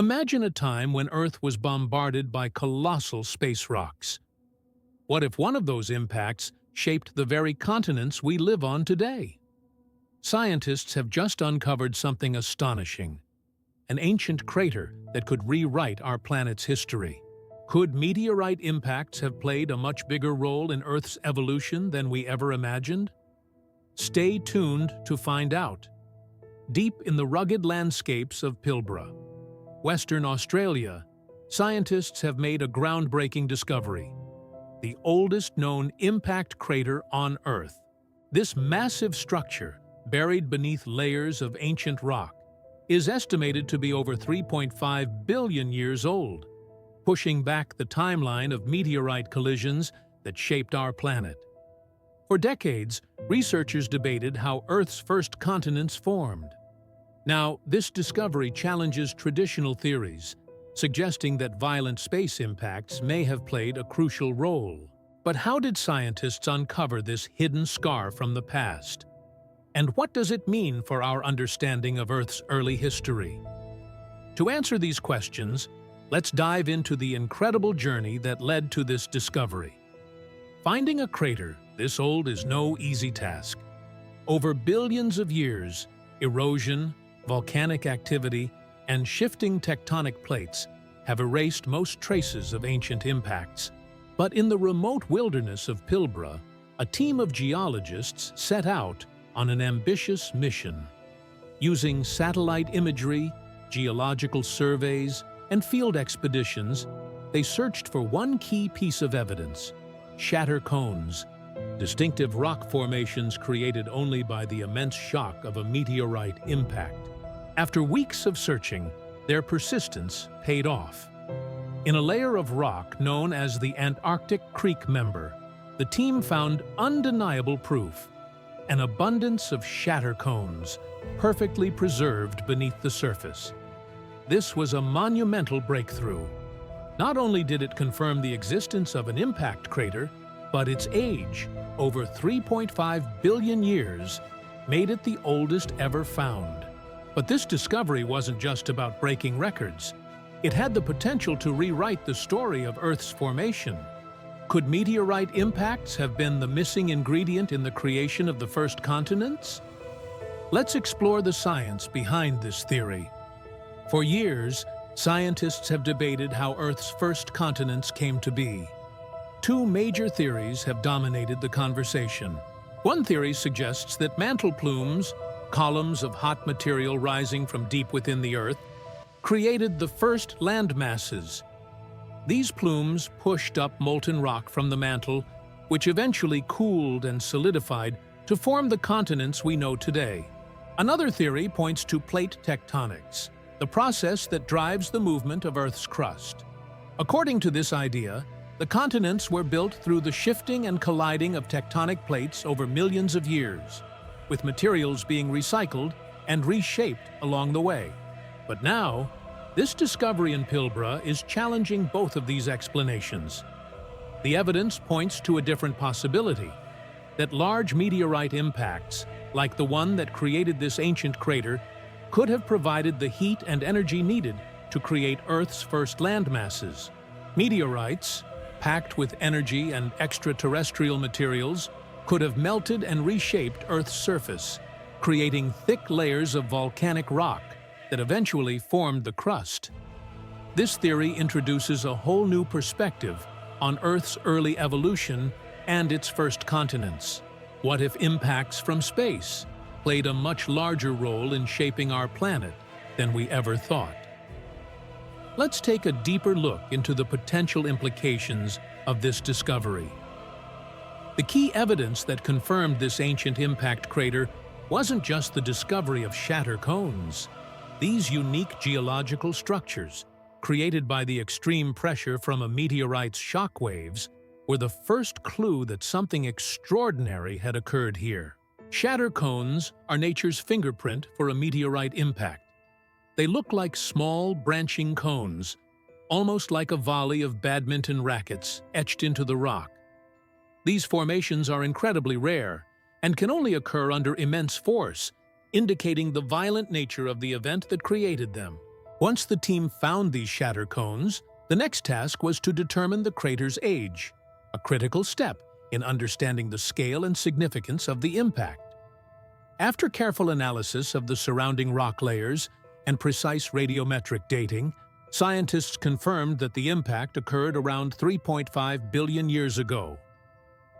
Imagine a time when Earth was bombarded by colossal space rocks. What if one of those impacts shaped the very continents we live on today? Scientists have just uncovered something astonishing: an ancient crater that could rewrite our planet's history. Could meteorite impacts have played a much bigger role in Earth's evolution than we ever imagined? Stay tuned to find out. Deep in the rugged landscapes of Pilbara, Western Australia, scientists have made a groundbreaking discovery: the oldest known impact crater on Earth. This massive structure, buried beneath layers of ancient rock, is estimated to be over 3.5 billion years old, pushing back the timeline of meteorite collisions that shaped our planet. For decades, researchers debated how Earth's first continents formed. Now, this discovery challenges traditional theories, suggesting that violent space impacts may have played a crucial role. But how did scientists uncover this hidden scar from the past? And what does it mean for our understanding of Earth's early history? To answer these questions, let's dive into the incredible journey that led to this discovery. Finding a crater this old is no easy task. Over billions of years, erosion, volcanic activity, and shifting tectonic plates have erased most traces of ancient impacts. But in the remote wilderness of Pilbara, a team of geologists set out on an ambitious mission. Using satellite imagery, geological surveys, and field expeditions, they searched for one key piece of evidence: shatter cones, distinctive rock formations created only by the immense shock of a meteorite impact. After weeks of searching, their persistence paid off. In a layer of rock known as the Antarctic Creek Member, the team found undeniable proof: an abundance of shatter cones, perfectly preserved beneath the surface. This was a monumental breakthrough. Not only did it confirm the existence of an impact crater, but its age, over 3.5 billion years, made it the oldest ever found. But this discovery wasn't just about breaking records. It had the potential to rewrite the story of Earth's formation. Could meteorite impacts have been the missing ingredient in the creation of the first continents? Let's explore the science behind this theory. For years, scientists have debated how Earth's first continents came to be. Two major theories have dominated the conversation. One theory suggests that mantle plumes, columns of hot material rising from deep within the Earth, created the first land masses. These plumes pushed up molten rock from the mantle, which eventually cooled and solidified to form the continents we know today. Another theory points to plate tectonics, the process that drives the movement of Earth's crust. According to this idea, the continents were built through the shifting and colliding of tectonic plates over millions of years, with materials being recycled and reshaped along the way. But now, this discovery in Pilbara is challenging both of these explanations. The evidence points to a different possibility: that large meteorite impacts, like the one that created this ancient crater, could have provided the heat and energy needed to create Earth's first landmasses. Meteorites, packed with energy and extraterrestrial materials, could have melted and reshaped Earth's surface, creating thick layers of volcanic rock that eventually formed the crust. This theory introduces a whole new perspective on Earth's early evolution and its first continents. What if impacts from space played a much larger role in shaping our planet than we ever thought? Let's take a deeper look into the potential implications of this discovery. The key evidence that confirmed this ancient impact crater wasn't just the discovery of shatter cones. These unique geological structures, created by the extreme pressure from a meteorite's shock waves, were the first clue that something extraordinary had occurred here. Shatter cones are nature's fingerprint for a meteorite impact. They look like small, branching cones, almost like a volley of badminton rackets etched into the rock. These formations are incredibly rare and can only occur under immense force, indicating the violent nature of the event that created them. Once the team found these shatter cones, the next task was to determine the crater's age, a critical step in understanding the scale and significance of the impact. After careful analysis of the surrounding rock layers and precise radiometric dating, scientists confirmed that the impact occurred around 3.5 billion years ago.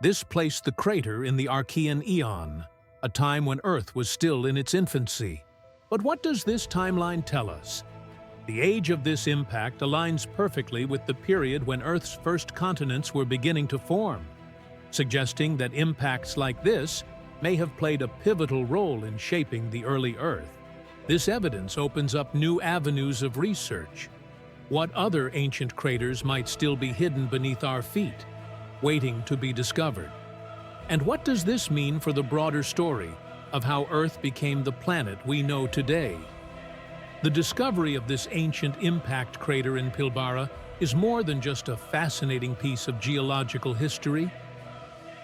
This placed the crater in the Archean Eon, a time when Earth was still in its infancy. But what does this timeline tell us? The age of this impact aligns perfectly with the period when Earth's first continents were beginning to form, suggesting that impacts like this may have played a pivotal role in shaping the early Earth. This evidence opens up new avenues of research. What other ancient craters might still be hidden beneath our feet, waiting to be discovered? And what does this mean for the broader story of how Earth became the planet we know today? The discovery of this ancient impact crater in Pilbara is more than just a fascinating piece of geological history.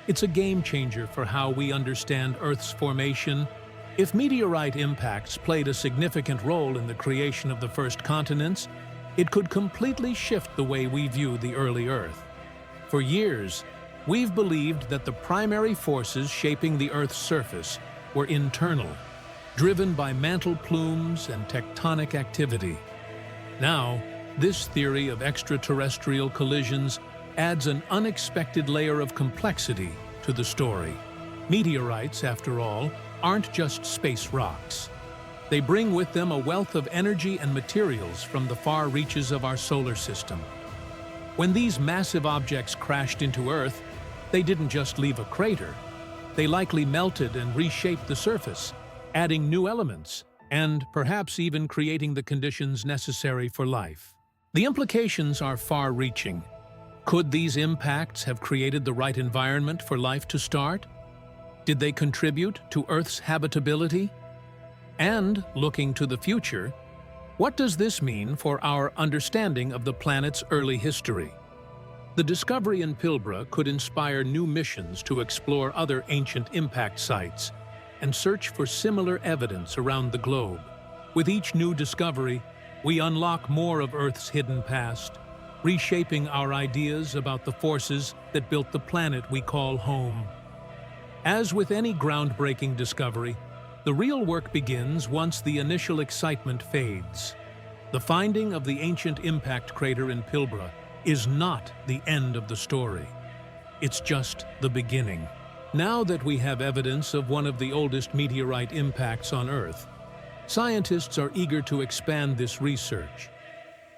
It's a game-changer for how we understand Earth's formation. If meteorite impacts played a significant role in the creation of the first continents, it could completely shift the way we view the early Earth. For years, we've believed that the primary forces shaping the Earth's surface were internal, driven by mantle plumes and tectonic activity. Now, this theory of extraterrestrial collisions adds an unexpected layer of complexity to the story. Meteorites, after all, aren't just space rocks. They bring with them a wealth of energy and materials from the far reaches of our solar system. When these massive objects crashed into Earth, they didn't just leave a crater. They likely melted and reshaped the surface, adding new elements, and perhaps even creating the conditions necessary for life. The implications are far-reaching. Could these impacts have created the right environment for life to start? Did they contribute to Earth's habitability? And, looking to the future, what does this mean for our understanding of the planet's early history? The discovery in Pilbara could inspire new missions to explore other ancient impact sites and search for similar evidence around the globe. With each new discovery, we unlock more of Earth's hidden past, reshaping our ideas about the forces that built the planet we call home. As with any groundbreaking discovery, the real work begins once the initial excitement fades. The finding of the ancient impact crater in Pilbara is not the end of the story. It's just the beginning. Now that we have evidence of one of the oldest meteorite impacts on Earth, scientists are eager to expand this research.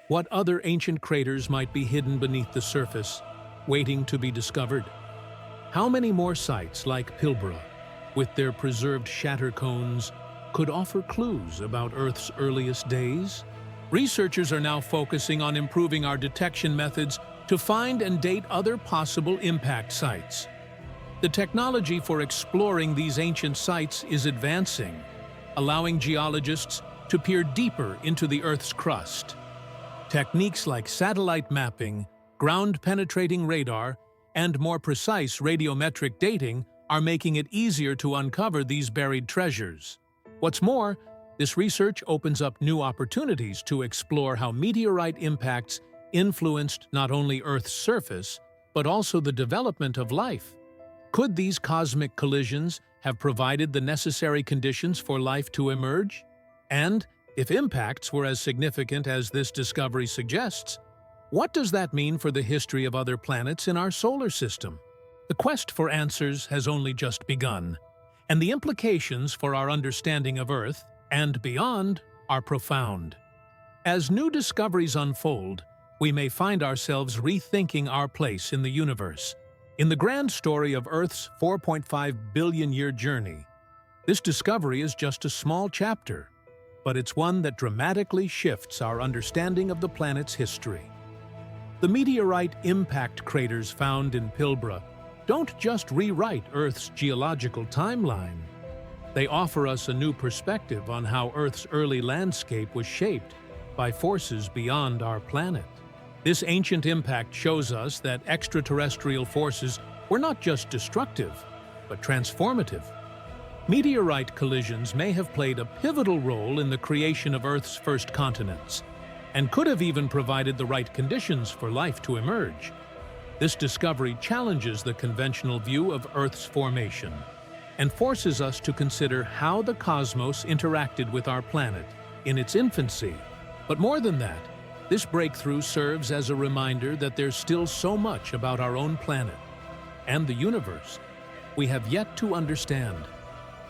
What other ancient craters might be hidden beneath the surface, waiting to be discovered? How many more sites like Pilbara, with their preserved shatter cones, could offer clues about Earth's earliest days? Researchers are now focusing on improving our detection methods to find and date other possible impact sites. The technology for exploring these ancient sites is advancing, allowing geologists to peer deeper into the Earth's crust. Techniques like satellite mapping, ground-penetrating radar, and more precise radiometric dating are making it easier to uncover these buried treasures. What's more, this research opens up new opportunities to explore how meteorite impacts influenced not only Earth's surface, but also the development of life. Could these cosmic collisions have provided the necessary conditions for life to emerge? And, if impacts were as significant as this discovery suggests, what does that mean for the history of other planets in our solar system? The quest for answers has only just begun, and the implications for our understanding of Earth and beyond are profound. As new discoveries unfold, we may find ourselves rethinking our place in the universe. In the grand story of Earth's 4.5 billion-year journey, this discovery is just a small chapter, but it's one that dramatically shifts our understanding of the planet's history. The meteorite impact craters found in Pilbara don't just rewrite Earth's geological timeline. They offer us a new perspective on how Earth's early landscape was shaped by forces beyond our planet. This ancient impact shows us that extraterrestrial forces were not just destructive, but transformative. Meteorite collisions may have played a pivotal role in the creation of Earth's first continents, and could have even provided the right conditions for life to emerge. This discovery challenges the conventional view of Earth's formation and forces us to consider how the cosmos interacted with our planet in its infancy. But more than that, this breakthrough serves as a reminder that there's still so much about our own planet and the universe we have yet to understand.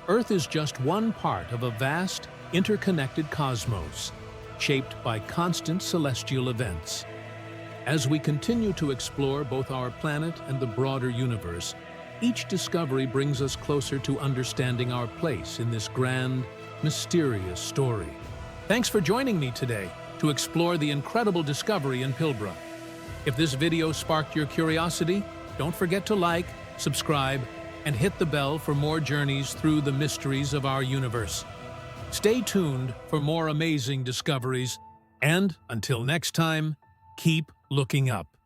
Earth is just one part of a vast, interconnected cosmos, shaped by constant celestial events. As we continue to explore both our planet and the broader universe, each discovery brings us closer to understanding our place in this grand, mysterious story. Thanks for joining me today to explore the incredible discovery in Pilbara. If this video sparked your curiosity, don't forget to like, subscribe, and hit the bell for more journeys through the mysteries of our universe. Stay tuned for more amazing discoveries, and until next time, keep looking up.